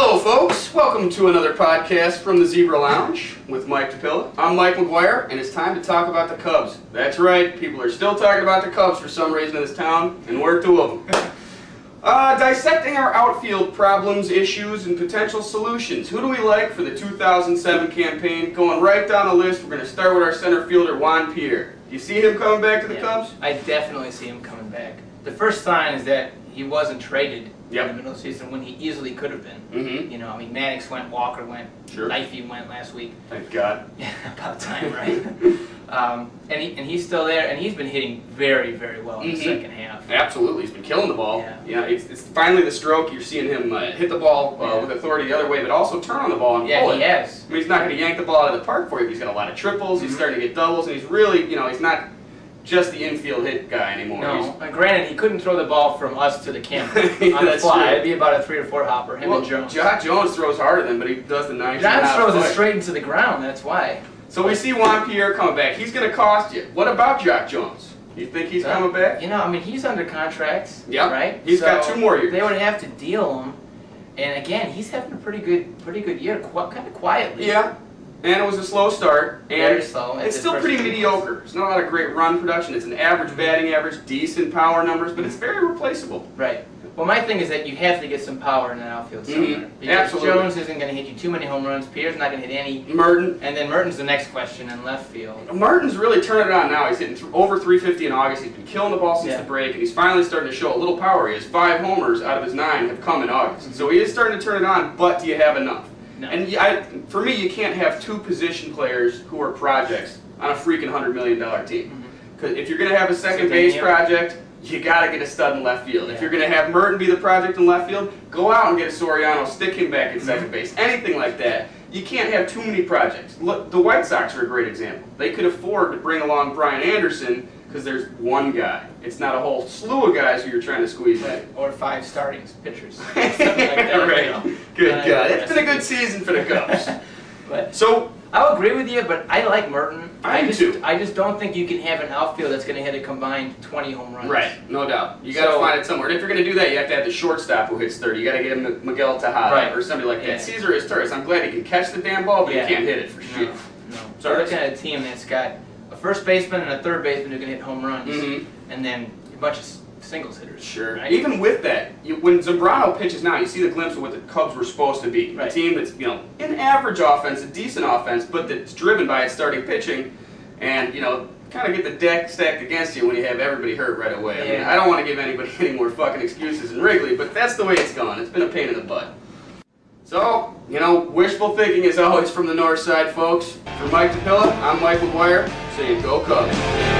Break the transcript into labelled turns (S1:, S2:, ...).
S1: Hello folks, welcome to another podcast from the Zebra Lounge with Mike DePilla. I'm Mike McGuire and it's time to talk about the Cubs. That's right, people are still talking about the Cubs for some reason in this town, and we're two of them. Dissecting our outfield problems, issues, and potential solutions. Who do we like for the 2007 campaign? Going right down the list, we're going to start with our center fielder, Juan Pierre. Do you see him coming back to the Cubs?
S2: I definitely see him coming back. The first sign is that he wasn't traded in the middle of the season when he easily could have been.
S1: Mm-hmm.
S2: You know, I mean, Maddox went, Walker went, Knifey went last week.
S1: Thank God.
S2: Yeah, about time, right? And he's still there, and he's been hitting very, very well in the second half.
S1: Absolutely, he's been killing the ball.
S2: Yeah,
S1: it's finally the stroke. You're seeing him hit the ball with authority the other way, but also turn on the ball and pull it.
S2: He has.
S1: I mean, he's not going to yank the ball out of the park for you. He's got a lot of triples. He's starting to get doubles, and he's really, he's not just the infield hit guy anymore.
S2: No, granted, he couldn't throw the ball from us to the camera on the fly.
S1: True.
S2: It'd be about a 3 or 4 hopper, him and Jones.
S1: Jones throws harder than, but he does the 9.
S2: Jones throws it straight into the ground, that's why.
S1: So we see Juan Pierre coming back. He's going to cost you. What about Jock Jones? You think he's coming back?
S2: You know, I mean, he's under contract, right?
S1: He's got 2 more years.
S2: They would have to deal him, and again, he's having a pretty good year, kind of quietly.
S1: Yeah. And it was a slow start, and
S2: very slow.
S1: It's still pretty mediocre. There's not a lot of great run production. It's an average batting average, decent power numbers, but it's very replaceable.
S2: Right. Well, my thing is that you have to get some power in that outfield somewhere. Because
S1: Absolutely.
S2: Jones isn't going to hit you too many home runs. Pierre's not going to hit any.
S1: Merton.
S2: And then Merton's the next question in left field.
S1: Merton's really turning it on now. He's hitting over 350 in August. He's been killing the ball since the break, and he's finally starting to show a little power. He has 5 homers out of his 9 have come in August. So he is starting to turn it on, but do you have enough?
S2: No.
S1: And for me, you can't have 2 position players who are projects on a freaking $100 million team. Because if you're going to have a second base project, you got to get a stud in left field. If you're going to have Merton be the project in left field, go out and get a Soriano, stick him back in second base. Anything like that. You can't have too many projects. Look, the White Sox are a great example. They could afford to bring along Brian Anderson because there's one guy. It's not a whole slew of guys who you're trying to squeeze in.
S2: Or 5 starting pitchers. Something like that,
S1: right. Good God. It's been a good season for the Cubs. So
S2: I'll agree with you, but I like Merton.
S1: I
S2: just don't think you can have an outfield that's going to hit a combined 20 home runs.
S1: Right, no doubt. You got to find it somewhere. And if you're going to do that, you have to have the shortstop who hits 30. You got to get him Miguel Tejada or somebody like that. Cesar Izturis. I'm glad he can catch the damn ball, but he can't hit it for shit.
S2: No. So we're looking at a team that's got a first baseman and a third baseman who can hit home runs, and then a bunch of singles hitters.
S1: Sure.
S2: Right?
S1: Even with that, when Zambrano pitches now, you see the glimpse of what the Cubs were supposed to be. A team that's, an average offense, a decent offense, but that's driven by its starting pitching, and, kind of get the deck stacked against you when you have everybody hurt right away. I mean, I don't want to give anybody any more fucking excuses than Wrigley, but that's the way it's gone. It's been a pain in the butt. So, wishful thinking is always from the north side, folks. For Mike DePilla, I'm Mike McGuire, saying go Cubs.